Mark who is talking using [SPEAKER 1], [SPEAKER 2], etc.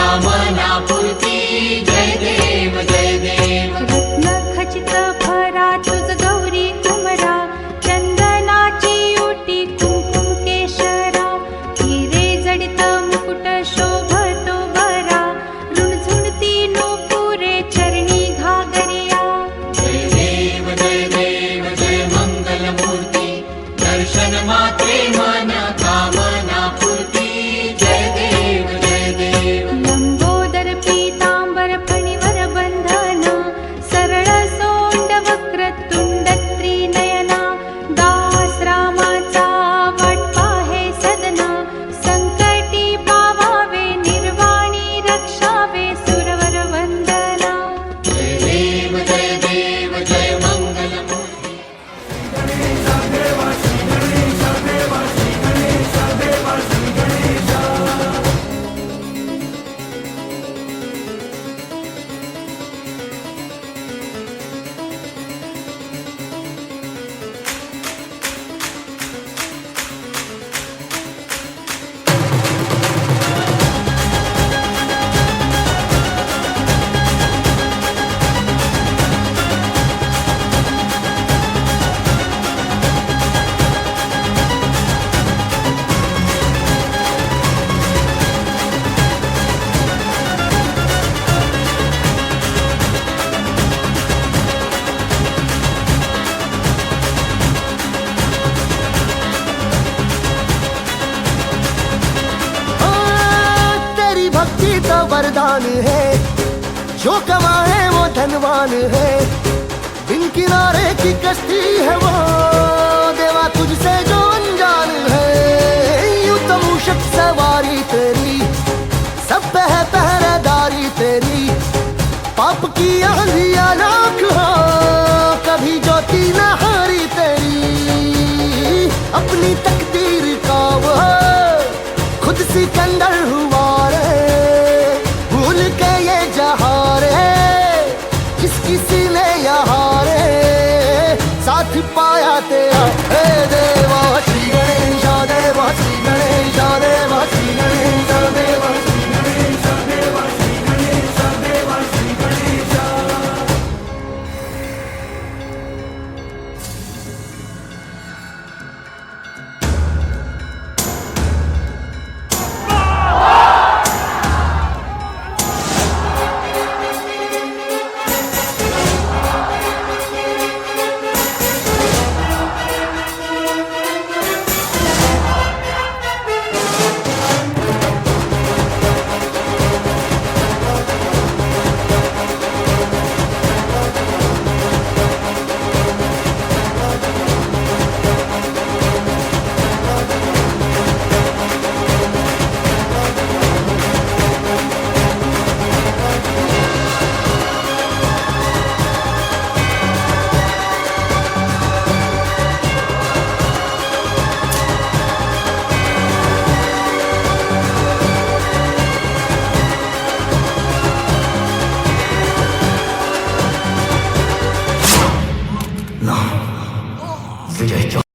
[SPEAKER 1] कामना पूर्ती जय देव जय देव
[SPEAKER 2] रत्न खचित भरा तुझ गौरी कुमरा चंदनाची ओटी कुंकुम केशरा हिरे जडित मुकुट शोभतो बरा रुणझुणती नूपुरे चरणी घागरिया
[SPEAKER 1] जय देव जय मंगल मूर्ती दर्शन मात्रे मन कामना पूर्ती जय देव जय देव
[SPEAKER 2] लंबोदर पीतांबर फणीवर बंधन सरळ सोंड वक्र तुंड त्रिनयना दास रामाचा वाट पाहे सदना संकटी पावावे निर्वाणी रक्षावे सुरवर वंदना
[SPEAKER 1] जय देव जय मंगल मूर्ती
[SPEAKER 3] भक्ति तो वरदान है जो कमाए वो धनवान है बिन किनारे की कश्ती है वो देवा तुझसे जो अनजान है यूं तो मूषक सवारी तेरी सब पे है पहरेदारी तेरी पाप की आंधियां लाख हो कभी ज्योति न हारी तेरी अपनी तकदीर का वो खुद सिकंदर हुआ किसी ने यहाँ रे साथ पाया तेरा हे देवा श्री गणेश देवा श्री गणेश देवा श्री गणेश देवा श्री गणेश देवा श्री गणेश देवा श्री गणेश विजय